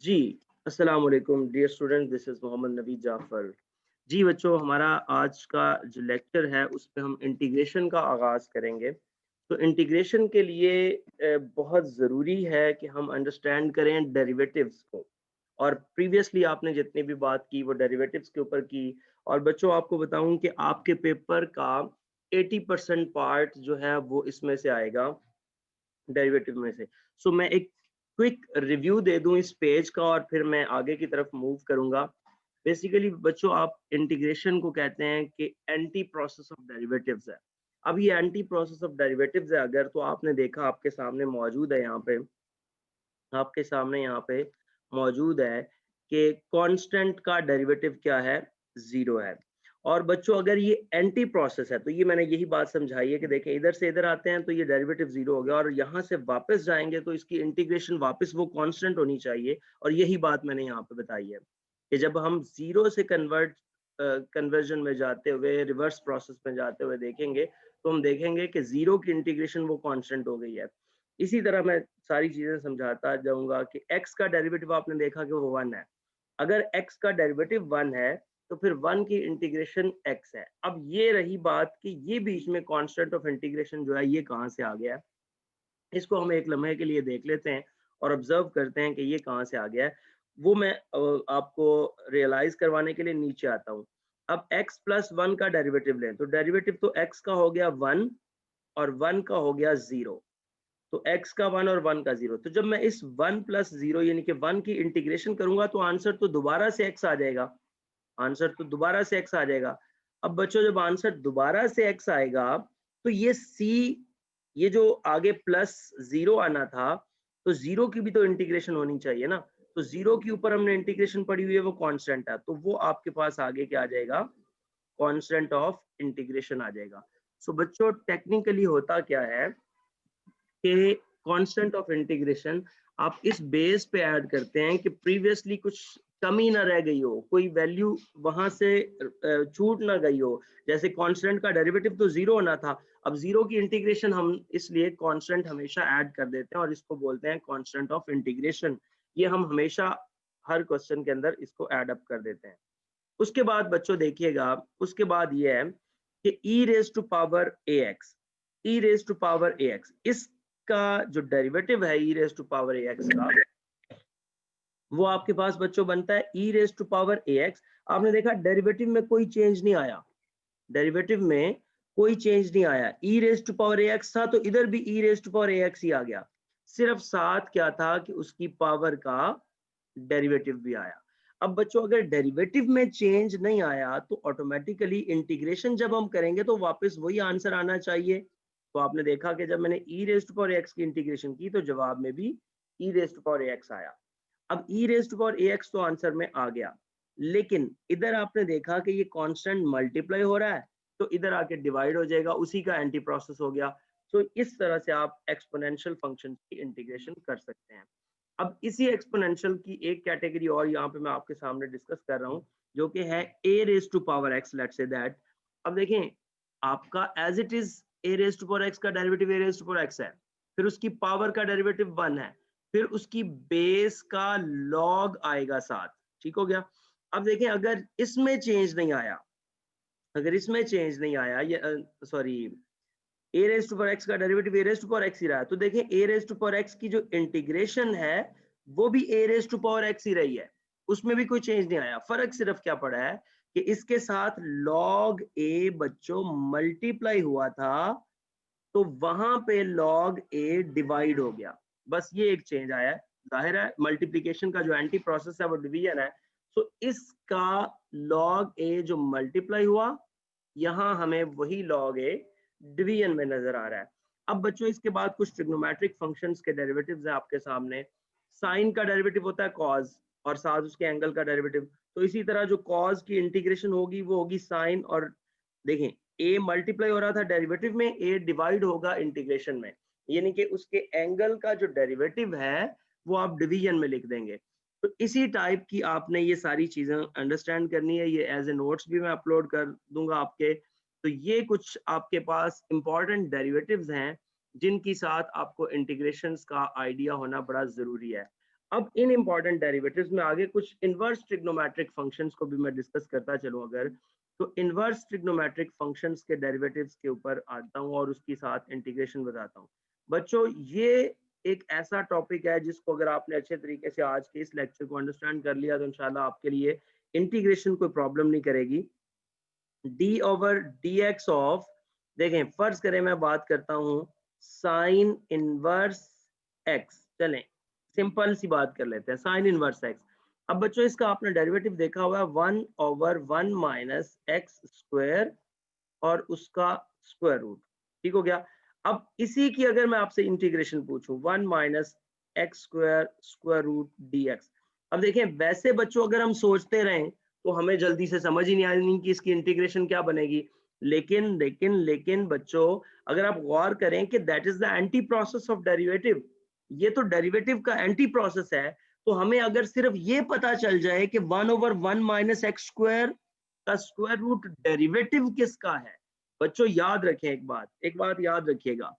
जी, अस्सलाम वालेकुम dear student, this is Mohammad Naveed Jafar. जी बच्चों, हमारा आज का जो लेक्चर है उसमें हम इंटीग्रेशन का आगाज़ करेंगे। तो इंटीग्रेशन के लिए बहुत ज़रूरी है कि हम अंडरस्टैंड करें डेरिवेटिव्स को। और प्रीवियसली आपने जितनी भी बात की वो डेरिवेटिव्स के ऊपर की। और बच्चों आपको बताऊं कि आपके पेपर का 80% पार्ट जो है वो इसमें से आएगा, डेरिवेटिव में से। सो मैं एक क्विक रिव्यू दे दूं इस पेज का और फिर मैं आगे की तरफ मूव करूंगा। बेसिकली बच्चों, आप इंटीग्रेशन को कहते हैं कि एंटी प्रोसेस ऑफ डेरिवेटिव्स है। अब ये एंटी प्रोसेस ऑफ डेरिवेटिव्स है, अगर तो आपने देखा आपके सामने मौजूद है, यहाँ पे आपके सामने यहाँ पे मौजूद है कि कांस्टेंट का डेरिवेटिव क्या है, जीरो है। और बच्चों अगर ये एंटी प्रोसेस है तो ये मैंने यही बात समझाई है कि देखें इधर से इधर आते हैं तो ये डेरिवेटिव जीरो हो गया, और यहाँ से वापस जाएंगे तो इसकी इंटीग्रेशन वापस वो कांस्टेंट होनी चाहिए। और यही बात मैंने यहाँ पे बताई है कि जब हम जीरो से कन्वर्जन में जाते हुए, रिवर्स प्रोसेस में जाते हुए देखेंगे तो हम देखेंगे कि जीरो की इंटीग्रेशन वो कांस्टेंट हो गई है। इसी तरह मैं सारी चीजें समझाता जाऊंगा कि x का डेरिवेटिव आपने देखा कि वो वन है। अगर x का डेरिवेटिव वन है तो फिर वन की इंटीग्रेशन x है। अब ये रही बात कि ये बीच में कांस्टेंट ऑफ इंटीग्रेशन जो है ये कहाँ से आ गया है। इसको हम एक लम्हे के लिए देख लेते हैं और ऑब्जर्व करते हैं कि ये कहाँ से आ गया है। वो मैं आपको रियलाइज करवाने के लिए नीचे आता हूँ। अब x प्लस वन का डेरिवेटिव लें तो डेरिवेटिव तो x का हो गया वन और वन का हो गया जीरो। तो x का वन और वन का जीरो, तो जब मैं इस वन प्लस जीरो यानी कि वन की इंटीग्रेशन करूंगा तो आंसर तो दोबारा से x आ जाएगा। आंसर तो दोबारा से x आ जाएगा। अब बच्चों जब आंसर दोबारा से x आएगा तो ये c, ये जो आगे प्लस जीरो आना था, तो जीरो की भी तो इंटीग्रेशन होनी चाहिए ना। तो जीरो के ऊपर हमने इंटीग्रेशन पड़ी हुई है, वो कांस्टेंट है, तो वो आपके पास आगे क्या आ जाएगा, कांस्टेंट ऑफ इंटीग्रेशन आ जाएगा। सो बच्चों टेक्निकली होता क्या है कि कांस्टेंट ऑफ इंटीग्रेशन आप इस बेस पे ऐड करते हैं कि प्रीवियसली कुछ कमी ना रह गई हो, कोई वैल्यू वहां से छूट ना गई हो। जैसे कांस्टेंट का डेरिवेटिव तो जीरो होना था, अब जीरो की इंटीग्रेशन हम इसलिए कांस्टेंट हमेशा ऐड कर देते हैं और इसको बोलते हैं कांस्टेंट ऑफ इंटीग्रेशन। ये हम हमेशा हर क्वेश्चन के अंदर इसको ऐड अप कर देते हैं। उसके बाद बच्चों देखिएगा, उसके बाद ये है कि e raise to power A x, e raise to power A x, इसका जो डेरिवेटिव है e raise to power A x का, वो आपके पास बच्चों बनता है e raise to power A x. आपने देखा डेरिवेटिव में कोई चेंज नहीं आया, डेरिवेटिव में कोई चेंज नहीं आया। e raise to power A x था तो इधर भी e raise to power A x ही आ गया, सिर्फ साथ क्या था कि उसकी पावर का डेरिवेटिव भी आया। अब बच्चों अगर डेरिवेटिव में चेंज नहीं आया तो ऑटोमेटिकली इंटीग्रेशन जब हम करेंगे तो वापस वही आंसर आना चाहिए। तो आपने देखा कि जब मैंने e raise to power x की इंटीग्रेशन की तो जवाब में भी e raise to power x आया। अब e raise to power x तो आंसर में आ गया, लेकिन इधर आपने देखा कि ये कांस्टेंट मल्टीप्लाई हो रहा है तो इधर आके डिवाइड हो जाएगा, उसी का एंटी प्रोसेस हो गया। तो इस तरह से आप एक्सपोनेंशियल फंक्शन की इंटीग्रेशन कर सकते हैं। अब इसी एक्सपोनेंशियल की एक कैटेगरी और यहाँ पे मैं आपके सामने डिस्कस कर रहा हूँ, जो कि है e raise to power x, let's say that. अब देखें आपका as it is e raise to power x का derivative e raise to power x है, फिर उसकी पावर का डेरिवेटिव वन है, फिर उसकी बेस का लॉग आएगा साथ। ठीक हो गया। अब देखें अगर इसमें चेंज नहीं आया, अगर इसमें चेंज नहीं आया, ये sorry, e raise to power x का derivative e raise to power x ही रहा है, तो देखें e raise to power x की जो इंटीग्रेशन है वो भी ए रेज टू पावर एक्स ही रही है, उसमें भी कोई चेंज नहीं आया। फर्क सिर्फ क्या पड़ा है कि इसके साथ लॉग ए बच्चों मल्टीप्लाई हुआ था तो वहां पे लॉग ए डिवाइड हो गया, बस ये एक चेंज आया है। जाहिर है मल्टीप्लीकेशन का जो एंटी प्रोसेस है वो डिवीजन है, तो इसका लॉग ए जो मल्टीप्लाई हुआ, यहाँ हमें वही लॉग ए डिवीजन में नजर आ रहा है। अब बच्चों इसके बाद कुछ ट्रिग्नोमेट्रिक फंक्शंस के डेरिवेटिव्स हैं आपके सामने। साइन का डेरिवेटिव होता है कॉज और साथ उसके एंगल का डेरिवेटिव, तो इसी तरह जो कॉज की इंटीग्रेशन होगी वो होगी साइन, और देखें ए मल्टीप्लाई हो रहा था डेरिवेटिव में, ए डिवाइड होगा इंटीग्रेशन में, यानी कि उसके एंगल का जो डेरिवेटिव है वो आप डिवीजन में लिख देंगे। तो इसी टाइप की आपने ये सारी चीजें अंडरस्टैंड करनी है, ये एज ए नोट्स भी मैं अपलोड कर दूंगा आपके। तो ये कुछ आपके पास इंपॉर्टेंट डेरिवेटिव्स हैं जिनकी साथ आपको इंटीग्रेशंस का आइडिया होना बड़ा जरूरी है। अब इन इंपॉर्टेंट डेरिवेटिव्स में आगे कुछ इनवर्स ट्रिग्नोमेट्रिक फंक्शंस को भी मैं डिस्कस करता चलूं अगर, तो इनवर्स ट्रिग्नोमेट्रिक फंक्शंस के डेरिवेटिव्स के ऊपर आता हूं और उसके साथ इंटीग्रेशन बताता हूं। बच्चों ये एक ऐसा टॉपिक है जिसको अगर आपने अच्छे तरीके से आज के इस लेक्चर को अंडरस्टैंड कर लिया तो इंशाल्लाह आपके लिए इंटीग्रेशन कोई प्रॉब्लम नहीं करेगी। D over D x of, देखें फर्ज करें मैं बात करता हूं साइन इनवर्स एक्स, चलें सिंपल सी बात कर लेते हैं साइन इनवर्स एक्स। अब बच्चों इसका आपने डेरिवेटिव देखा हुआ है 1/1 माइनस एक्स स्क्वायर और उसका स्क्वायर रूट, ठीक हो गया। अब इसी की अगर मैं आपसे इंटीग्रेशन पूछूं 1 minus x square square root d x, अब देखें वैसे बच्चों अगर हम सोचते रहें तो हमें जल्दी से समझ ही नहीं आनी कि इसकी इंटीग्रेशन क्या बनेगी, लेकिन लेकिन लेकिन बच्चों अगर आप गौर करें कि that is the anti process of derivative, ये तो डेरिवेटिव का एंटी प्रोसेस है। तो हमें अगर सिर्फ ये पता चल जाए कि 1/1 माइनस एक्स स्क्वायर का स्क्वायर रूट डेरिवेटिव किसका है, बच्चों याद रखें एक बात याद रखिएगा,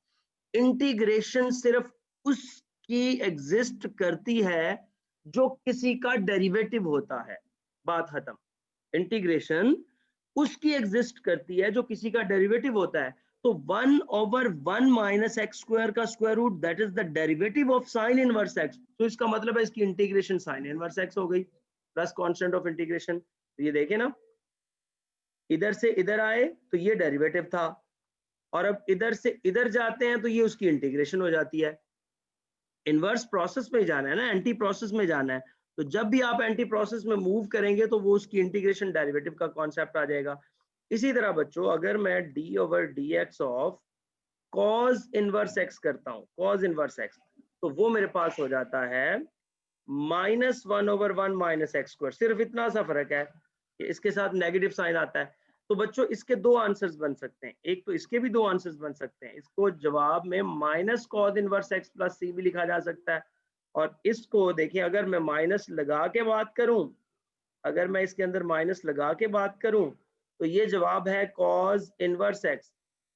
इंटीग्रेशन सिर्फ उसकी एग्जिस्ट करती है जो किसी का डेरिवेटिव होता है, बात खत्म। इंटीग्रेशन उसकी एग्जिस्ट करती है जो किसी का डेरिवेटिव होता है। तो 1/1 माइनस एक्स स्क्वायर का square root that is the derivative of sine inverse x, तो इसका मतलब है इसकी इंटीग्रेशन साइन इनवर्स एक्स हो गई प्लस कांस्टेंट ऑफ इंटीग्रेशन। तो ये देखें ना, इधर से इधर आए तो ये डेरिवेटिव था और अब इधर से इधर जाते हैं तो ये उसकी इंटीग्रेशन हो जाती है। इनवर्स प्रोसेस में जाना है ना, एंटी प्रोसेस में जाना है, तो जब भी आप एंटी प्रोसेस में मूव करेंगे तो वो उसकी इंटीग्रेशन डेरिवेटिव का कॉन्सेप्ट आ जाएगा। इसी तरह बच्चों अगर मैं D over D x of cause inverse x करता हूँ, कॉज इनवर्स एक्स, तो वो मेरे पास हो जाता है -1/1 माइनस एक्स स्क्वायर, सिर्फ इतना सा फर्क है कि इसके साथ नेगेटिव साइन आता है। तो बच्चों इसके दो आंसर्स बन सकते हैं, एक तो इसके भी दो आंसर्स बन सकते हैं, इसको जवाब में minus cos inverse x plus c भी लिखा जा सकता है। और इसको देखिए अगर मैं माइनस लगा के बात करूं, अगर मैं इसके अंदर माइनस लगा के बात करूं तो ये जवाब है कॉज इनवर्स एक्स,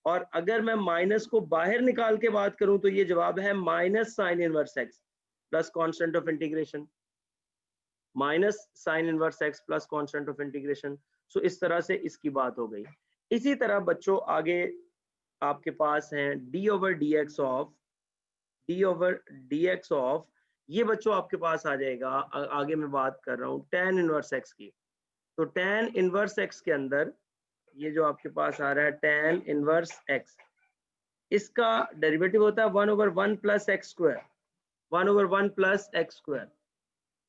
और अगर मैं माइनस को बाहर निकाल के बात करूं तो ये जवाब है minus sine inverse x plus constant of integration, minus sine inverse x plus constant of integration. So इस तरह से इसकी बात हो गई। इसी तरह बच्चों आगे आपके पास है D over D x of, D over D x of, ये बच्चों आपके पास आ जाएगा, आगे मैं बात कर रहा हूँ tan इनवर्स एक्स की। तो tan इनवर्स एक्स के अंदर ये जो आपके पास आ रहा है tan इनवर्स एक्स, इसका डेरिवेटिव होता है 1/1 plus x square, 1/1 plus x square.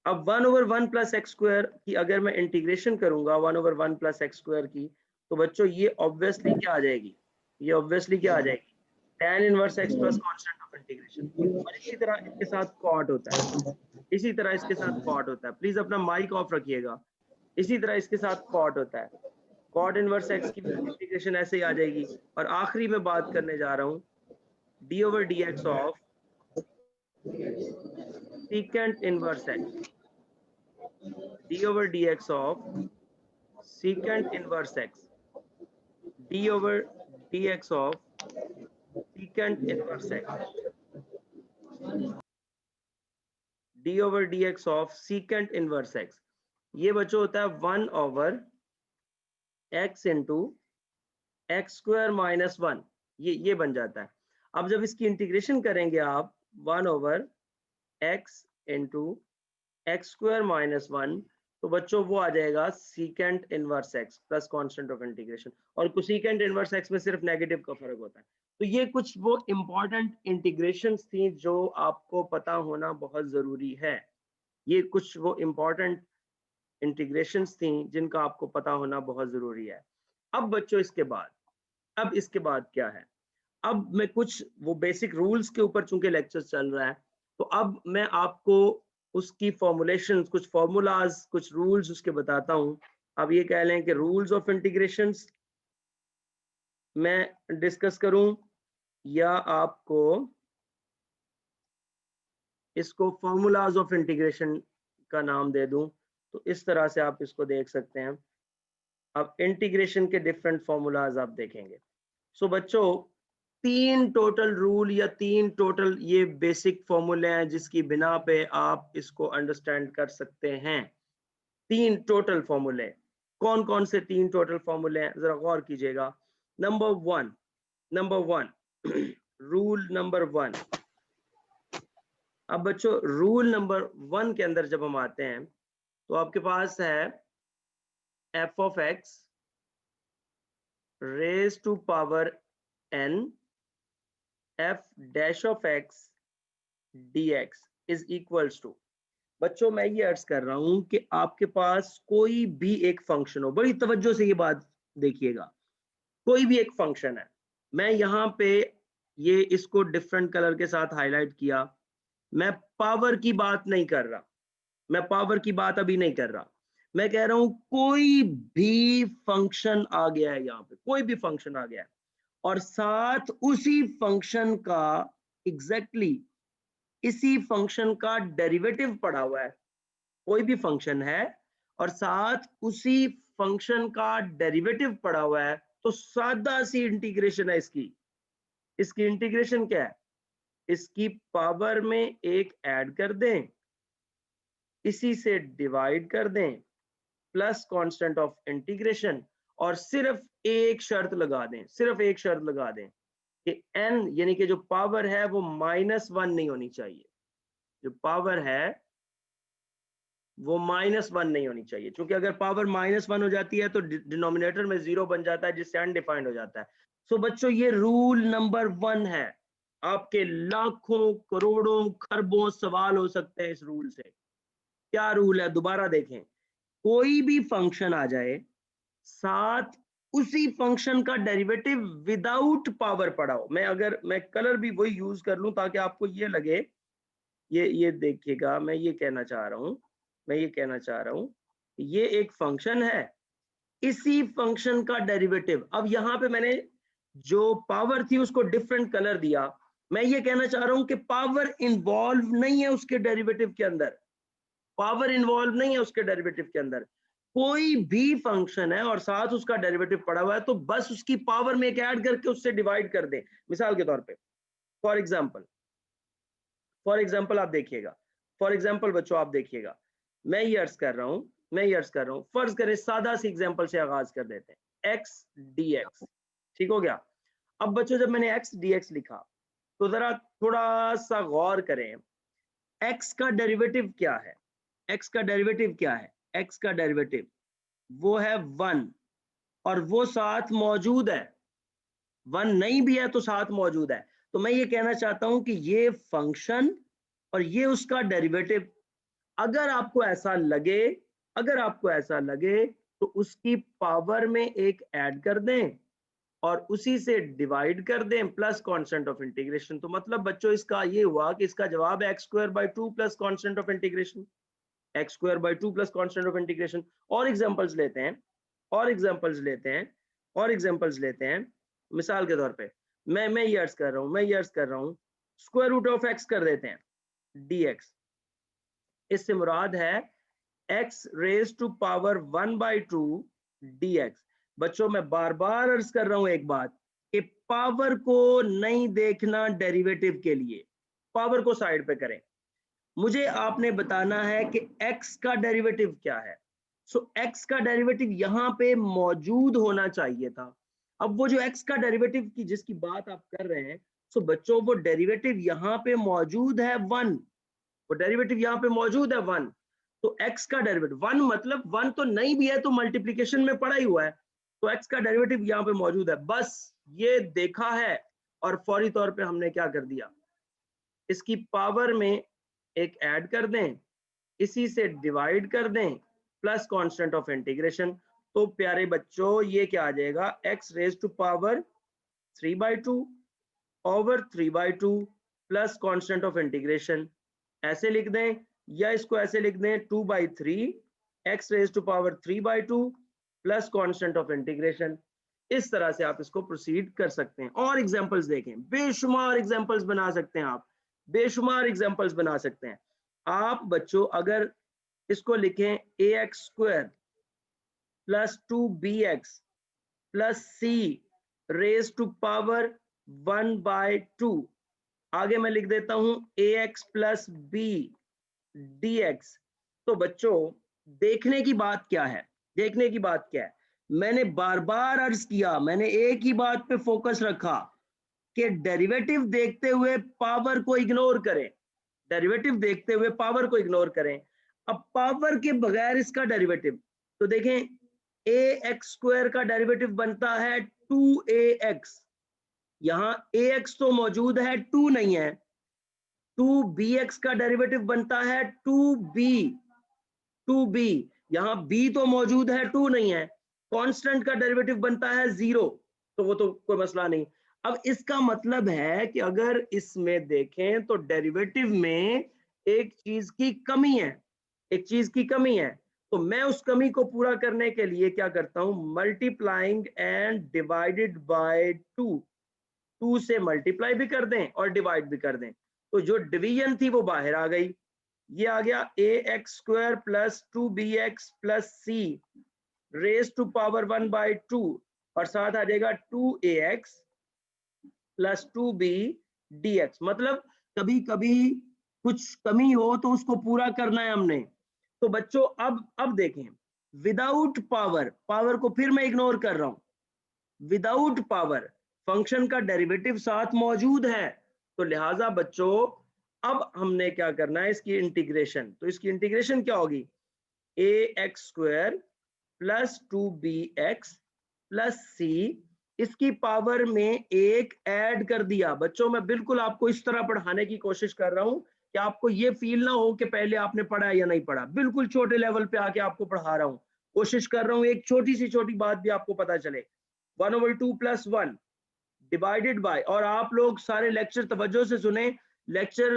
अब 1/1 प्लस एक्स स्क्वायर की अगर मैं इंटीग्रेशन करूंगा 1/1 प्लस एक्स स्क्वायर की, तो बच्चों ये ऑब्वियसली क्या आ जाएगी, ये ऑब्वियसली क्या आ जाएगी tan inverse x plus constant of integration. और इसी तरह इसके साथ कॉट होता है, इसी तरह इसके साथ कॉट होता है, प्लीज अपना माइक ऑफ रखिएगा। इसी तरह इसके साथ कॉट होता है, कॉट इनवर्स एक्स की इंटीग्रेशन ऐसे ही आ जाएगी। और आखिरी में बात करने जा रहा हूँ D over D x of secant inverse x, d over dx of secant inverse x, d over dx of secant inverse x, d over dx of secant inverse x, ये बच्चों होता है 1/x into x square minus 1, ये बन जाता है। अब जब इसकी इंटीग्रेशन करेंगे आप 1/x into x square minus 1, तो बच्चों वो आ जाएगा secant inverse x plus constant of integration, और सीकेंट इनवर्स एक्स में सिर्फ नेगेटिव का फर्क होता है। तो ये कुछ वो इंपॉर्टेंट इंटीग्रेशंस थी जो आपको पता होना बहुत जरूरी है, ये कुछ वो इंपॉर्टेंट इंटीग्रेशंस थी जिनका आपको पता होना बहुत जरूरी है। अब बच्चों इसके बाद, अब इसके बाद क्या है, अब मैं कुछ वो बेसिक रूल्स के ऊपर चूंकि लेक्चर चल रहा है, तो अब मैं आपको उसकी फॉर्मुलेशन, कुछ फॉर्मूलाज, कुछ रूल्स उसके बताता हूं। अब ये कह लें कि रूल्स ऑफ इंटीग्रेशंस मैं डिस्कस करूं या आपको इसको फॉर्मूलाज ऑफ इंटीग्रेशन का नाम दे दूं, तो इस तरह से आप इसको देख सकते हैं। अब इंटीग्रेशन के डिफरेंट फॉर्मूलाज आप देखेंगे। सो बच्चों तीन टोटल रूल या तीन टोटल ये बेसिक फॉर्मूले हैं जिसकी बिना पे आप इसको अंडरस्टैंड कर सकते हैं। तीन टोटल फॉर्मूले, कौन कौन से तीन टोटल फॉर्मूले हैं जरा गौर कीजिएगा। Number one rule number one. अब बच्चों रूल नंबर वन के अंदर जब हम आते हैं तो आपके पास है f of x raise to power n f dash of x dx is equals to. बच्चों मैं ये अर्ज कर रहा हूं कि आपके पास कोई भी एक फंक्शन हो, बड़ी तवज्जो से ये बात देखिएगा, कोई भी एक फंक्शन है, मैं यहाँ पे ये इसको डिफरेंट कलर के साथ हाईलाइट किया, मैं पावर की बात नहीं कर रहा, मैं पावर की बात अभी नहीं कर रहा, मैं कह रहा हूं कोई भी फंक्शन आ गया है, यहाँ पे कोई भी फंक्शन आ गया है और साथ उसी फंक्शन का एग्जैक्टली इसी फंक्शन का डेरिवेटिव पड़ा हुआ है। कोई भी फंक्शन है और साथ उसी फंक्शन का डेरिवेटिव पड़ा हुआ है, तो सादा सी इंटीग्रेशन है इसकी। इसकी इंटीग्रेशन क्या है? इसकी पावर में एक ऐड कर दें, इसी से डिवाइड कर दें, प्लस कांस्टेंट ऑफ इंटीग्रेशन, और सिर्फ एक शर्त लगा दें, सिर्फ एक शर्त लगा दें कि n यानी कि जो पावर है वो -1 नहीं होनी चाहिए, जो पावर है वो -1 नहीं होनी चाहिए, क्योंकि अगर पावर -1 हो जाती है तो डिनोमिनेटर में 0 बन जाता है, जिससे अनडिफाइंड हो जाता है। सो बच्चों ये रूल नंबर 1 है। आपके लाखों करोड़ों खरबों सवाल हो सकते हैं इस रूल से। क्या रूल है दोबारा देखें, कोई भी फंक्शन आ जाए, साथ उसी फंक्शन का डेरिवेटिव विदाउट पावर पड़ा हो, मैं कलर भी वही यूज कर लूं ताकि आपको ये लगे, ये देखिएगा, मैं ये कहना चाह रहा हूं ये एक फंक्शन है, इसी फंक्शन का डेरिवेटिव। अब यहां पे मैंने जो पावर थी उसको डिफरेंट कलर दिया, मैं ये कहना चाह रहा हूं कि पावर इन्वॉल्व नहीं है उसके डेरिवेटिव के अंदर, पावर इन्वॉल्व नहीं है उसके डेरिवेटिव के अंदर। कोई भी फंक्शन है और साथ उसका डेरिवेटिव पड़ा हुआ है, तो बस उसकी पावर में एक ऐड करके उससे डिवाइड कर दे। मिसाल के तौर पे फॉर एग्जाम्पल आप देखिएगा, फॉर एग्जाम्पल बच्चों आप देखिएगा, मैं ये अर्ज कर रहा हूं, फर्ज करें सादा सी एग्जाम्पल से आगाज कर देते हैं, एक्स डी एक्स, ठीक हो गया। अब बच्चों जब मैंने एक्स डी एक्स लिखा तो जरा थोड़ा सा गौर करें, एक्स का डेरिवेटिव क्या है, एक्स का डेरिवेटिव क्या है, एक्स का डेरिवेटिव वो है 1, और वो साथ मौजूद है, 1 नहीं भी है तो साथ मौजूद है। तो मैं ये कहना चाहता हूं कि ये फंक्शन और ये उसका डेरिवेटिव, अगर आपको ऐसा लगे, अगर आपको ऐसा लगे तो उसकी पावर में एक ऐड कर दें और उसी से डिवाइड कर दें, प्लस कांस्टेंट ऑफ इंटीग्रेशन। तो मतलब बच्चों इसका ये हुआ कि इसका जवाब है x²/2 plus constant of integration, x²/2 plus constant of integration. और एग्जांपल्स लेते हैं, और एग्जांपल्स लेते हैं। मिसाल के तौर पे मैं ये अर्ज कर रहा हूं स्क्वायर रूट ऑफ x कर देते हैं dx, इससे मुराद है x raise to power 1/2 dx। बच्चों मैं बार बार अर्ज कर रहा हूं एक बात कि पावर को नहीं देखना डेरिवेटिव के लिए, पावर को साइड पे करें, मुझे आपने बताना है कि x का डेरिवेटिव क्या है। सो x का डेरिवेटिव यहाँ पे मौजूद होना चाहिए था। अब वो जो x का डेरिवेटिव की जिसकी बात आप कर रहे हैं, सो बच्चों वो डेरिवेटिव यहाँ पे मौजूद है 1, वो डेरिवेटिव यहाँ पे मौजूद है 1, तो x का डेरिवेटिव 1 मतलब 1 तो नहीं भी है तो मल्टीप्लिकेशन में पड़ा ही हुआ है, तो x का डेरिवेटिव यहाँ पे मौजूद है। बस ये देखा है और फौरी तौर पे हमने क्या कर दिया, इसकी पावर में एक ऐड कर दें, इसी से डिवाइड कर दें, प्लस कांस्टेंट ऑफ इंटीग्रेशन। तो प्यारे बच्चों ये क्या आ जाएगा, x raise to power 3/2 over 3/2 plus constant of integration, ऐसे लिख दें या इसको ऐसे लिख दें 2/3 x raise to power 3/2 plus constant of integration. इस तरह से आप इसको प्रोसीड कर सकते हैं। और एग्जांपल्स देखें, बेशुमार एग्जांपल्स बना सकते हैं आप, बेशुमार एग्जांपल्स बना सकते हैं आप। बच्चों अगर इसको लिखें ax² plus 2bx plus c raise to power 1/2। आगे मैं लिख देता हूं ax प्लस b dx। तो बच्चों देखने की बात क्या है, देखने की बात क्या है, मैंने बार बार अर्ज किया, मैंने एक ही बात पे फोकस रखा कि डेरिवेटिव देखते हुए पावर को इग्नोर करें, डेरिवेटिव देखते हुए पावर को इग्नोर करें। अब पावर के बगैर इसका डेरिवेटिव, तो देखें ax स्क्वायर का डेरिवेटिव बनता है 2ax, यहां ax तो मौजूद है, 2 नहीं है। 2bx का डेरिवेटिव बनता है 2b, यहां b तो मौजूद है, 2 नहीं है। कांस्टेंट का डेरिवेटिव बनता है 0, तो वो तो कोई मसला नहीं। अब इसका मतलब है कि अगर इसमें देखें तो डेरिवेटिव में एक चीज की कमी है, एक चीज की कमी है। तो मैं उस कमी को पूरा करने के लिए क्या करता हूं, मल्टीप्लाइंग एंड डिवाइडेड बाय 2 से मल्टीप्लाई भी कर दें और डिवाइड भी कर दें, तो जो डिवीजन थी वो बाहर आ गई। ये आ गया ax square plus 2bx plus c raise to power 1/2, और साथ आ जाएगा 2ax प्लस 2b dx। मतलब कभी कभी कुछ कमी हो तो उसको पूरा करना है हमने। तो बच्चों अब देखें, विदाउट पावर, पावर को फिर मैं इग्नोर कर रहा हूं, विदाउट पावर फंक्शन का डेरिवेटिव साथ मौजूद है, तो लिहाजा बच्चों अब हमने क्या करना है, इसकी इंटीग्रेशन। तो इसकी इंटीग्रेशन क्या होगी, ax square plus 2bx plus c, इसकी पावर में एक ऐड कर दिया। बच्चों मैं बिल्कुल आपको इस तरह पढ़ाने की कोशिश कर रहा हूं कि आपको ये फील ना हो कि पहले आपने पढ़ा या नहीं पढ़ा, बिल्कुल छोटे लेवल पे आके आपको पढ़ा रहा हूं, कोशिश कर रहा हूं एक छोटी सी छोटी बात भी आपको पता चले। 1/2 प्लस 1 डिवाइडेड बाय, और आप लोग सारे लेक्चर तवज्जो से सुने, लेक्चर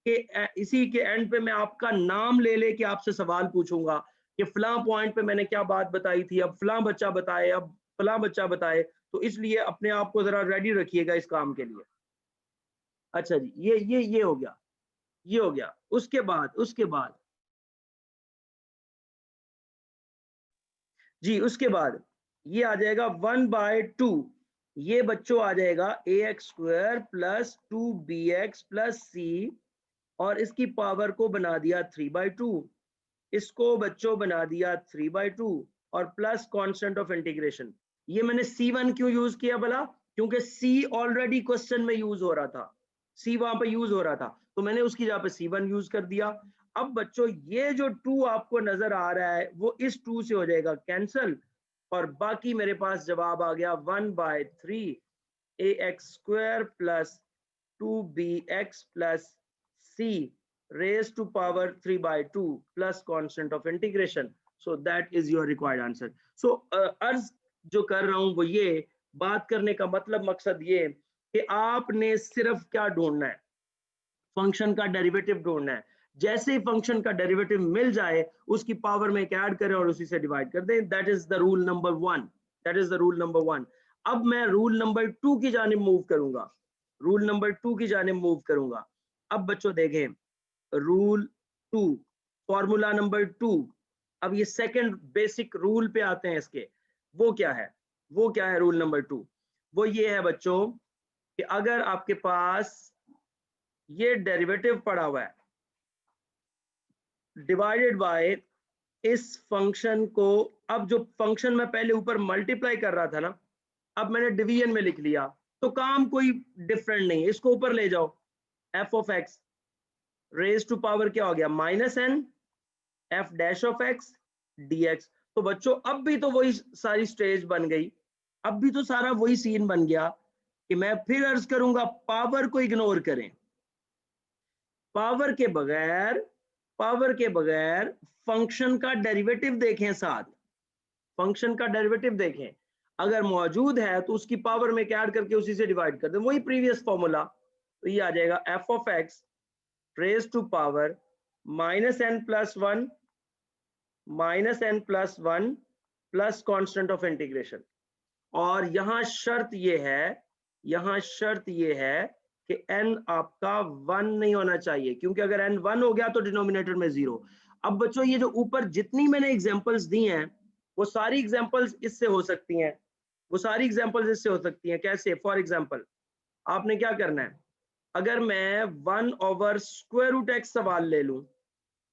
के इसी के एंड पे मैं आपका नाम ले लेके आपसे सवाल पूछूंगा कि फलां पॉइंट पे मैंने क्या बात बताई थी, अब फलां बच्चा बताए, अब फलां बच्चा बताए। तो इसलिए अपने आप को जरा रेडी रखिएगा इस काम के लिए। अच्छा जी, ये हो गया, ये हो गया। उसके बाद जी, उसके बाद ये आ जाएगा 1/2, ये बच्चों आ जाएगा ax square plus 2bx plus c, और इसकी पावर को बना दिया 3/2, इसको बच्चों बना दिया 3/2, और प्लस कांस्टेंट ऑफ इंटीग्रेशन। ये मैंने c1 क्यों यूज किया भला, क्योंकि c ऑलरेडी क्वेश्चन में यूज हो रहा था, c वहां पे यूज हो रहा था, तो मैंने उसकी जगह पे c1 यूज कर दिया। अब बच्चों ये जो 2 आपको नजर आ रहा है वो इस 2 से हो जाएगा कैंसल, और बाकी मेरे पास जवाब आ गया 1/3 ax square plus 2bx plus c raised to power 3/2 plus constant of integration. So that is your required answer. So अर्ज जो कर रहा हूं वो ये बात करने का मतलब, मकसद ये कि आपने सिर्फ क्या ढूंढना है, फंक्शन का डेरिवेटिव ढूंढना है। जैसे ही फंक्शन का डेरिवेटिव मिल जाए उसकी पावर में ऐड करें और उसी से डिवाइड कर दें। That is the rule number 1, that is the rule number 1। अब मैं रूल नंबर 2 की जानिब मूव करूंगा, रूल नंबर 2 की जानिब मूव करूंगा। अब बच्चों देखें, रूल 2, फॉर्मूला नंबर 2। अब ये सेकंड बेसिक रूल पे आते हैं इसके, वो क्या है, वो क्या है रूल नंबर 2, वो ये है बच्चों कि अगर आपके पास ये डेरिवेटिव पड़ा हुआ है डिवाइडेड बाय इस फंक्शन को, अब जो फंक्शन मैं पहले ऊपर मल्टीप्लाई कर रहा था ना, अब मैंने डिवीजन में लिख लिया, तो काम कोई डिफरेंट नहीं है, इसको ऊपर ले जाओ, f of x raise to power क्या हो गया minus n f dash of x dx. तो बच्चों अब भी तो वही सारी स्टेज बन गई, अब भी तो सारा वही सीन बन गया कि मैं फिर अर्ज करूंगा पावर को इग्नोर करें, पावर के बगैर, पावर के बगैर फंक्शन का डेरिवेटिव देखें, साथ फंक्शन का डेरिवेटिव देखें, अगर मौजूद है तो उसकी पावर में क्या ऐड करके उसी से डिवाइड कर दें, वही प्रीवियस फॉर्मूला। तो ये आ जाएगा f of x raise to power minus n plus one plus constant of integration. और यहां शर्त ये है, यहां शर्त ये है कि n आपका 1 नहीं होना चाहिए, क्योंकि अगर n 1 हो गया तो डिनोमिनेटर में 0। अब बच्चों ये जो ऊपर जितनी मैंने एग्जांपल्स दी हैं वो सारी एग्जांपल्स इससे हो सकती हैं, वो सारी एग्जांपल्स इससे हो सकती हैं। कैसे, फॉर एग्जांपल आपने क्या करना है, अगर मैं 1/√x सवाल ले लूं,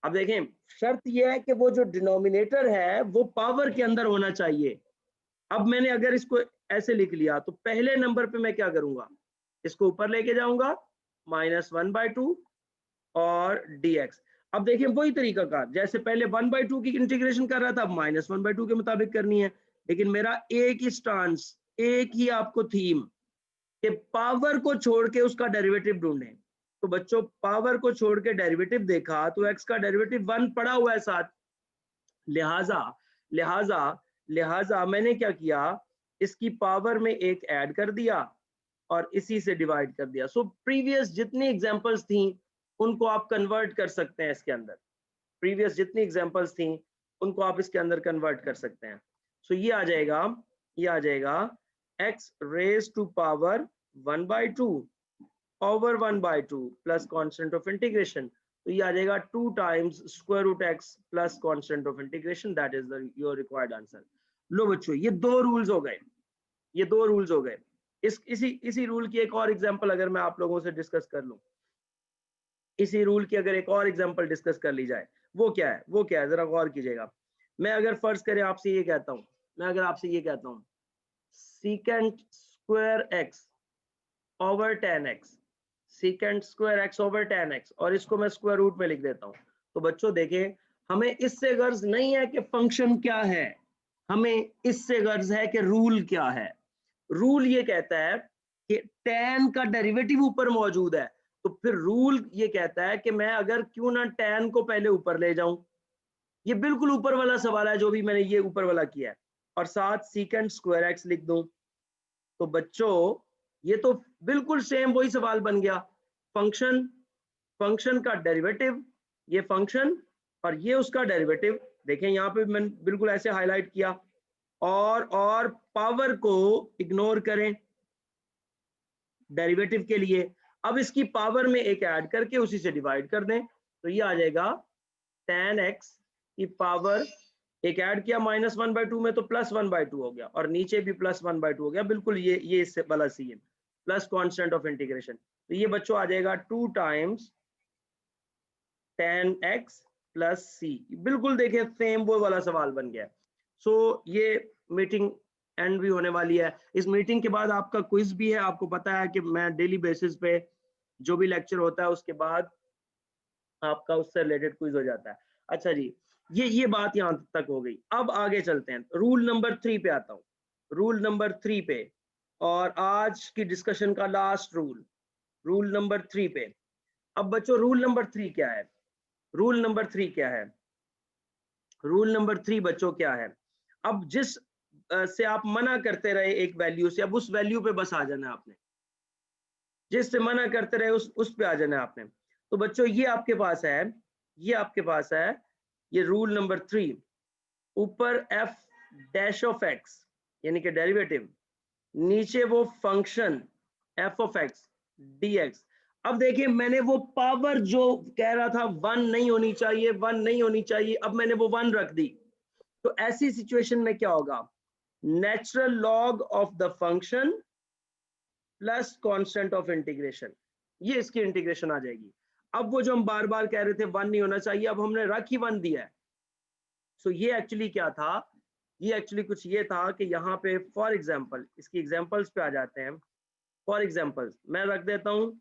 अब देखें शर्त यह है कि वो जो डिनोमिनेटर है वो पावर के अंदर होना चाहिए। अब मैंने अगर इसको ऐसे लिख लिया तो पहले नंबर पे मैं क्या करूंगा, इसको ऊपर लेके जाऊंगा -1/2 और dx। अब देखिए वही तरीका का, जैसे पहले 1/2 की इंटीग्रेशन कर रहा था, अब -1/2 के मुताबिक करनी है। लेकिन मेरा एक ही स्टांस, एक ही आपको थीम कि पावर को छोड़ के उसका डेरिवेटिव ढूंढें। तो बच्चों पावर को छोड़ के डेरिवेटिव देखा तो x का डेरिवेटिव 1 पड़ा हुआ है साथ, लिहाजा लिहाजा लिहाजा मैंने क्या किया, इसकी पावर में एक ऐड कर दिया और इसी से डिवाइड कर दिया। सो प्रीवियस जितनी एग्जांपल्स थी उनको आप कन्वर्ट कर सकते हैं इसके अंदर, प्रीवियस जितनी एग्जांपल्स थी उनको आप इसके अंदर कन्वर्ट कर सकते हैं। सो ये आ जाएगा, ये आ जाएगा x raise to power 1/2 over 1/2 plus constant of integration. तो ये आ जाएगा 2 times square root x plus constant of integration, that is the your required answer. लो बच्चों ये दो रूल्स हो गए, ये दो रूल्स हो गए। इसी रूल की एक और एग्जांपल अगर मैं आप लोगों से डिस्कस कर लूं, इसी रूल की अगर एक और एग्जांपल डिस्कस कर ली जाए, वो क्या है, वो क्या है जरा गौर कीजिएगा। मैं अगर फर्ज करें आपसे ये कहता हूं, मैं अगर आपसे ये कहता हूं secant square x over 10x, secant square x over 10x, और इसको मैं स्क्वायर रूट में लिख देता हूं। तो बच्चों देखें हमें इससे गर्ज नहीं है कि फंक्शन क्या है, हमें इससे गर्ज है कि रूल क्या है। रूल ये कहता है कि tan का डेरिवेटिव ऊपर मौजूद है, तो फिर रूल ये कहता है कि मैं अगर क्यों ना tan को पहले ऊपर ले जाऊं, ये बिल्कुल ऊपर वाला सवाल है जो भी मैंने ये ऊपर वाला किया है, और साथ सीकेंट स्क्वायर x लिख दूं। तो बच्चों ये तो बिल्कुल सेम वही सवाल बन गया, फंक्शन, फंक्शन का डेरिवेटिव, ये फंक्शन और ये उसका डेरिवेटिव। देखें यहाँ पे मैंने बिल्कुल ऐसे हाईलाइट किया, और पावर को इग्नोर करें डेरिवेटिव के लिए। अब इसकी पावर में एक ऐड करके उसी से डिवाइड कर दें, तो ये आ जाएगा tan x की पावर, एक ऐड किया -1/2 में तो +1/2 हो गया, और नीचे भी +1/2 हो गया, बिल्कुल ये इससे वाला सी है, प्लस कांस्टेंट ऑफ इंटीग्रेशन। तो ये बच्चों आ जाएगा 2 times tan x plus c, बिल्कुल देखिए सेम वो वाला सवाल बन गया। सो ये मीटिंग एंड भी होने वाली है। इस मीटिंग के बाद आपका क्विज भी है, आपको पता है कि मैं डेली बेसिस पे जो भी लेक्चर होता है उसके बाद आपका उससे रिलेटेड क्विज हो जाता है। अच्छा जी, ये बात यहाँ तक हो गई। अब आगे चलते हैं, रूल नंबर 3 पे आता हूँ, रूल नंबर 3 पे, और आज की डिस्कशन का लास्ट रूल, रूल नंबर 3 पे। अब बच्चों रूल नंबर 3 क्या है, रूल नंबर 3 क्या है, रूल नंबर 3 बच्चों क्या है, अब जिस से आप मना करते रहे एक वैल्यू से, अब उस वैल्यू पे बस आ जाना आपने, जिससे मना करते रहे उस पे आ जाना आपने। तो बच्चों ये आपके पास है, ये आपके पास है, ये रूल नंबर 3, ऊपर f डैश ऑफ x यानी कि डेरिवेटिव, नीचे वो function f of x dx। अब देखिए मैंने वो पावर जो कह रहा था 1 नहीं होनी चाहिए, 1 नहीं होनी चाहिए, अब मैंने वो 1 रख दी। तो ऐसी सिचुएशन में क्या होगा, natural log of the function plus constant of integration, ये इसकी इंटीग्रेशन आ जाएगी। अब वो जो हम बार बार कह रहे थे 1 नहीं होना चाहिए, अब हमने रख ही 1 दिया है। सो ये एक्चुअली क्या था, ये एक्चुअली कुछ ये था कि यहाँ पे फॉर एग्जांपल, इसकी एग्जांपल्स पे आ जाते हैं। फॉर एग्जांपल मैं रख देता हूँ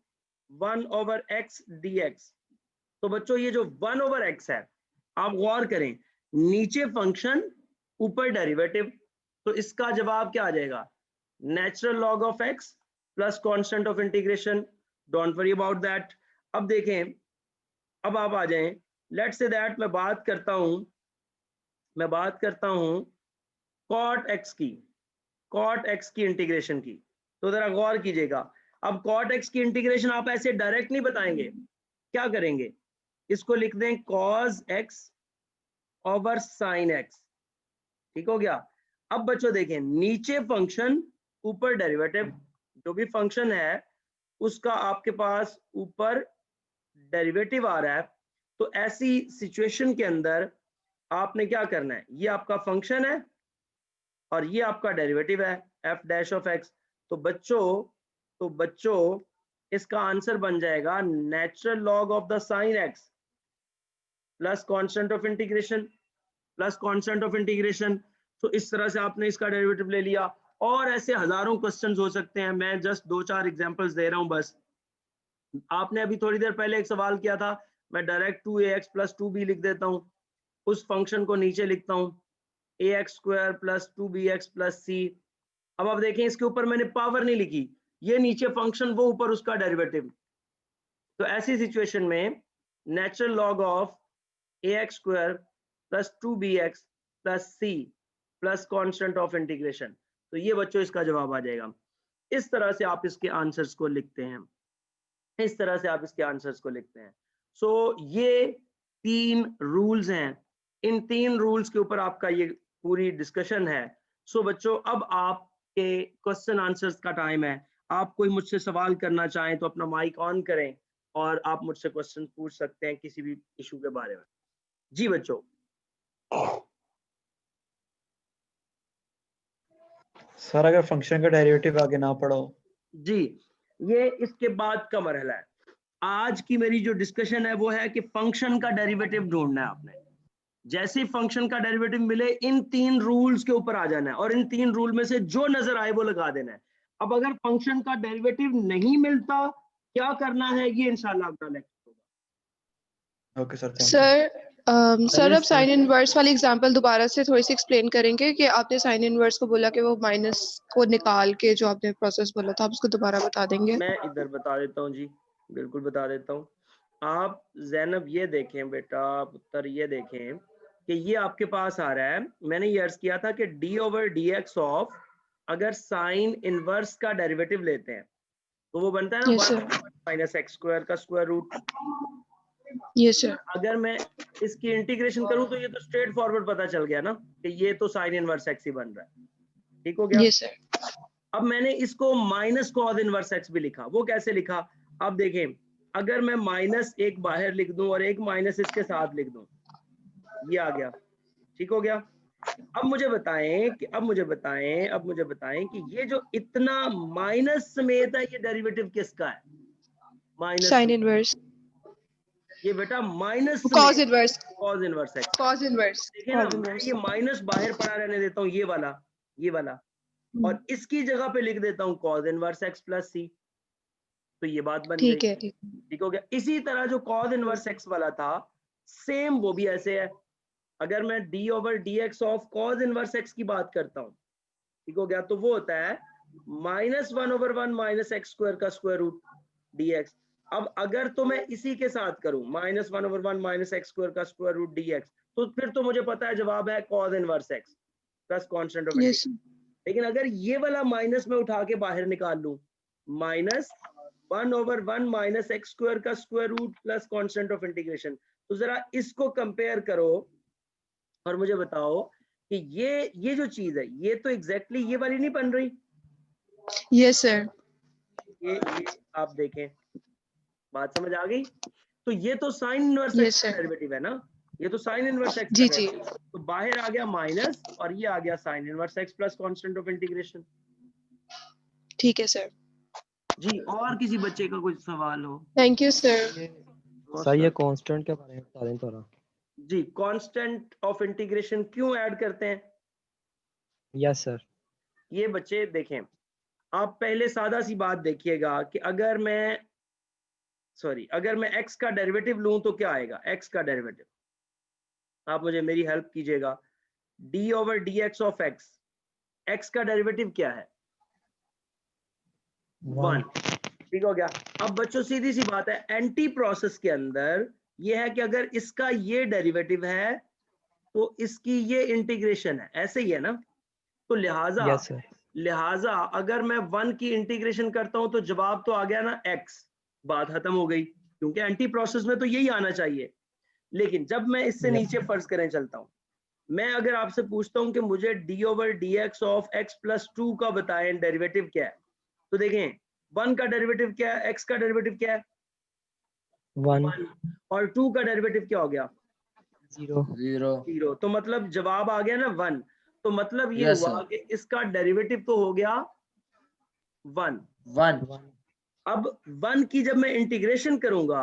1/x dx। तो बच्चों ये जो 1/x है, आप गौर करें, नीचे फंक्शन ऊपर डेरिवेटिव, तो इसका जवाब क्या आ जाएगा, natural log of x plus constant of integration, don't worry about that. अब देखें, अब आप आ जाएं, लेट्स से दैट मैं बात करता हूं, मैं बात करता हूं cot x की, cot x की इंटीग्रेशन की। तो जरा गौर कीजिएगा, अब cot x की इंटीग्रेशन आप ऐसे डायरेक्ट नहीं बताएंगे, क्या करेंगे, इसको लिख दें cos x over sin x, ठीक हो गया। अब बच्चों देखें, नीचे फंक्शन ऊपर डेरिवेटिव, जो भी फंक्शन है उसका आपके पास ऊपर डेरिवेटिव आ रहा है। तो ऐसी सिचुएशन के अंदर आपने क्या करना है, ये आपका फंक्शन है और ये आपका डेरिवेटिव है f डैश ऑफ x। तो बच्चों तो बच्चों इसका आंसर बन जाएगा natural log of the sine x plus constant of integration plus constant of integration. तो इस तरह से आपने इसका डेरिवेटिव ले लिया, और ऐसे हजारों क्वेश्चंस हो सकते हैं। मैं जस्ट 2-4 एग्जांपल्स दे रहा हूं बस। आपने अभी थोड़ी देर पहले एक सवाल किया था, मैं डायरेक्ट 2ax प्लस 2b लिख देता हूं, उस फंक्शन को नीचे लिखता हूं ax² plus 2bx plus c। अब आप देखें इसके ऊपर मैंने पावर नहीं लिखी, ये नीचे फंक्शन, वो ऊपर उसका डेरिवेटिव। तो ऐसी सिचुएशन में natural log of ax² plus 2bx plus c plus constant of integration, तो ये बच्चों इसका जवाब आ जाएगा। इस तरह से आप इसके आंसर्स को लिखते हैं, इस तरह से आप इसके आंसर्स को लिखते हैं। सो ये 3 रूल्स हैं, इन 3 रूल्स के ऊपर आपका ये पूरी डिस्कशन है। सो बच्चों अब आपके क्वेश्चन आंसर्स का टाइम है। आप कोई मुझसे सवाल करना चाहें तो अपना माइक ऑन करें और आप मुझसे क्वेश्चन पूछ सकते हैं किसी भी इशू के बारे में। जी बच्चों। सर अगर फंक्शन का डेरिवेटिव आगे ना पढ़ो। जी, ये इसके बाद का मरहला है। आज की मेरी जो डिस्कशन है वो है कि फंक्शन का डेरिवेटिव ढूंढना है आपने। जैसे फंक्शन का डेरिवेटिव मिले, इन 3 रूल्स के ऊपर आ जाना है और इन 3 रूल में से जो नजर आए वो लगा देना है। अब अगर फंक्शन का डेरिवेटिव नहीं मिलता, क्या करना है, ये इंशाल्लाह अगला लेक्चर होगा। Okay sir, thank sir sir you. अब साइन इनवर्स वाली एग्जांपल दोबारा से थोड़ी सी एक्सप्लेन करेंगे कि आपने साइन इनवर्स को बोला कि वो माइनस को निकाल के जो आपने प्रोसेस बोला था, आप उसको दोबारा बता देंगे। मैं इधर बता देता हूँ जी, बिल्कुल बता देता हूँ। आप ज़ैनब ये देखें बेटा, पुत्र ये देखें कि ये आपके पास आ रहा है। मैंने ये अर्ज किया था कि d/dx ऑफ, अगर साइन इनवर्स का डेरिवेटिव लेते हैं तो वो बनता है ना yes sir, 1 minus x square का स्क्वायर रूट। यस सर, अगर मैं इसकी इंटीग्रेशन करूं तो ये तो स्ट्रेट फॉरवर्ड पता चल गया ना कि ये तो साइन इनवर्स एक्स ही बन रहा है। ठीक हो गया। Yes sir. अब मैंने इसको माइनस कॉस इनवर्स एक्स भी लिखा। वो कैसे लिखा, अब देखें, अगर मैं माइनस एक बाहर लिख दूं और एक माइनस इसके साथ लिख दूं, ये आ गया। ठीक हो गया। अब मुझे बताएं कि ये जो इतना माइनस समेत है, ये डेरिवेटिव किसका है? माइनस साइन इनवर्स, ये बेटा minus cos inverse, cos inverse x. Cos inverse, देखिए ना, मैं ये माइनस बाहर पड़ा रहने देता हूँ, ये वाला, और इसकी जगह पे लिख देता हूँ कॉस इनवर्स एक्स प्लस सी। तो ये बात बन गई। ठीक है, ठीक हो गया। इसी तरह जो कॉस इनवर्स एक्स वाला था, सेम वो भी ऐसे है। अगर मैं d/dx of cos inverse x की बात करता हूँ, ठीक हो गया, तो वो होता है -1/1 माइनस एक्स स्क्वायर का स्क्वायर रूट dx। अब अगर तो मैं इसी के साथ करूं -1/1 माइनस एक्स स्क्वायर का स्क्वायर रूट dx, तो फिर तो मुझे पता है जवाब है cos inverse x plus constant of yes, integration. लेकिन अगर ये वाला माइनस में उठा के बाहर निकाल लूं, -1/1 माइनस एक्स स्क्वायर का square root plus constant of integration, तो जरा इसको कंपेयर करो और मुझे बताओ कि ये जो चीज है, ये तो एग्जैक्टली ये वाली नहीं बन रही। Yes sir. ये आप देखें, बात समझ आ गई? तो ये तो साइन इनवर्स एक्स का डेरिवेटिव है ना, ये तो साइन इनवर्स एक्स जी का जी, डेरिवेटिव। तो बाहर आ गया माइनस और ये आ गया sign inverse x plus constant of integration. ठीक है सर। जी, और किसी बच्चे का कोई सवाल हो? Thank you sir. सर ये कांस्टेंट के बारे में बता दें थोड़ा। जी, कांस्टेंट ऑफ इंटीग्रेशन क्यों ऐड करते हैं? Yes sir. ये बच्चे देखें, आप पहले सादा सी बात देखिएगा कि अगर मैं x का डेरिवेटिव लूं तो क्या आएगा? x का डेरिवेटिव, आप मुझे मेरी हेल्प कीजिएगा, d/dx ऑफ x का डेरिवेटिव क्या है? 1। ठीक हो गया। अब बच्चों सीधी सी बात है, एंटी प्रोसेस के अंदर ये है कि अगर इसका ये डेरिवेटिव है तो इसकी ये इंटीग्रेशन है, ऐसे ही है ना। तो लिहाजा अगर मैं 1 की इंटीग्रेशन करता हूं तो जवाब तो आ गया ना x, बात खत्म हो गई, क्योंकि एंटी प्रोसेस में तो यही आना चाहिए। लेकिन जब मैं इससे नीचे फर्ज करें चलता हूं, मैं अगर आपसे पूछता हूं कि मुझे d/dx ऑफ x प्लस 2 का बताएं डेरिवेटिव क्या है, तो देखें 1 का डेरिवेटिव क्या है, x का डेरिवेटिव क्या है? 1, और 2 का डेरिवेटिव क्या हो गया? 0। तो मतलब जवाब आ गया ना 1। तो मतलब ये हुआ कि इसका डेरिवेटिव तो हो गया 1, 1। अब 1 की जब मैं इंटीग्रेशन करूंगा,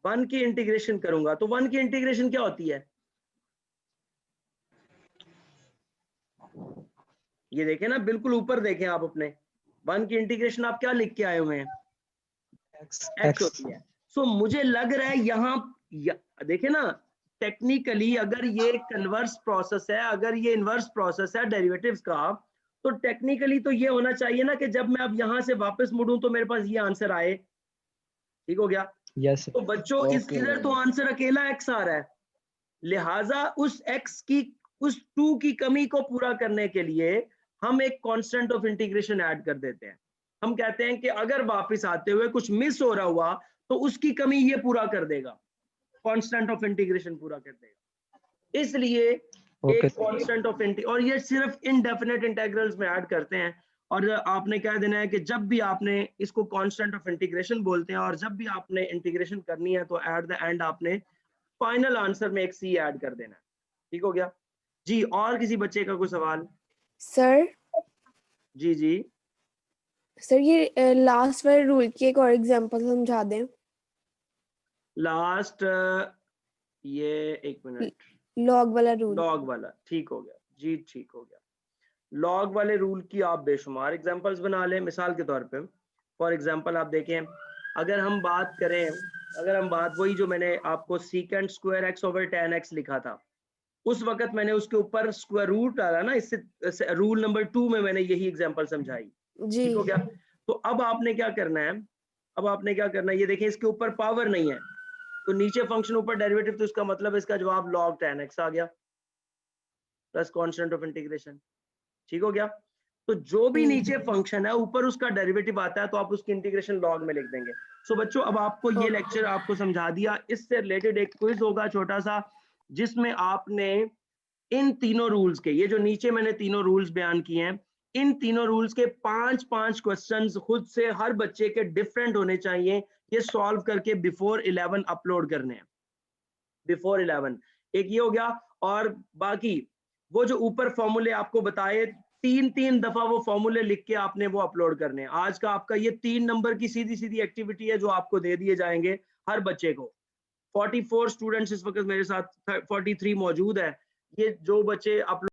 1 की इंटीग्रेशन करूंगा तो 1 की इंटीग्रेशन क्या होती है? ये देखें ना, बिल्कुल ऊपर देखें आप अपने 1 की इंटीग्रेशन आप क्या लिख के आए हुए हैं? x होती है। सो मुझे लग रहा है यहाँ देखें ना, टेक्निकली अगर ये कन्वर्स प्रोसेस है, अगर ये इनवर्स प्रोसेस है डेरिवेटिव्स का, तो टेक्निकली तो ये होना चाहिए ना कि जब मैं अब यहाँ से वापस मुड़ूं तो मेरे पास ये आंसर आए। ठीक हो गया? यस तो बच्चों इस इधर तो आंसर अकेला x आ रहा है, लिहाजा उस x की, उस 2 की कमी को पूरा करने के लिए हम एक कांस्टेंट ऑफ इंटीग्रेशन ऐड कर देते हैं। हम कहते हैं कि अगर वापस आते हुए कुछ मिस हो रहा हुआ तो उसकी कमी ये पूरा कर देगा, कांस्टेंट ऑफ इंटीग्रेशन पूरा कर देगा। इसलिए एक कांस्टेंट ऑफ और ये सिर्फ इनडेफिनेट इंटीग्रल्स में ऐड करते हैं। और आपने क्या देना है कि जब भी आपने इसको कांस्टेंट ऑफ इंटीग्रेशन बोलते हैं और जब भी आपने इंटीग्रेशन करनी है तो एट द एंड आपने फाइनल आंसर में एक सी ऐड कर देना है। ठीक हो गया जी? और किसी बच्चे का कोई सवाल? सर जी सर ये लास्ट वाले रूल की एक और एग्जांपल समझा दें। लास्ट ये एक मिनट, लॉग वाला रूल। लॉग वाला, ठीक हो गया जी, ठीक हो गया। लॉग वाले रूल की आप बेशुमार एग्जांपल्स बना लें। मिसाल के तौर पे फॉर एग्जांपल आप देखें, अगर हम बात करें, वही जो मैंने आपको secant square x over tan x लिखा था, उस वक्त मैंने उसके ऊपर स्क्वायर रूट डाला ना, इससे रूल नंबर 2 में मैंने यही एग्जांपल समझाई। जी। ठीक हो गया? तो अब आपने क्या करना है, ये देखें इसके ऊपर पावर नहीं है तो नीचे फंक्शन ऊपर डेरिवेटिव, तो इसका मतलब इसका जवाब log tan x आ गया प्लस कांस्टेंट ऑफ इंटीग्रेशन। ठीक हो गया? तो जो भी नीचे फंक्शन है ऊपर उसका डेरिवेटिव आता है तो आप उसकी इंटीग्रेशन लॉग में लिख देंगे। सो बच्चों अब आपको ये लेक्चर आपको समझा दिया। इससे रिलेटेड एक क्विज होगा छोटा सा, जिसमें आपने इन तीनों रूल्स के, ये जो नीचे मैंने तीनों रूल्स बयान किए हैं, इन तीनों रूल्स के 5 क्वेश्चंस खुद से हर बच्चे के डिफरेंट होने चाहिए, ये सॉल्व करके बिफोर 11 अपलोड करने हैं। बिफोर 11 एक ये हो गया, और बाकी वो जो ऊपर फॉर्मूले आपको बताए 3 दफा वो फॉर्मूले लिख के आपने वो अपलोड करने हैं। आज का आपका ये 3 नंबर की सीधी सीधी एक्टिविटी है जो आपको दे दिए जाएंगे हर बच्चे को। 44 स्टूडेंट्स इस वक्त मेरे साथ, 43 मौजूद है। ये जो बच्चे अपलोड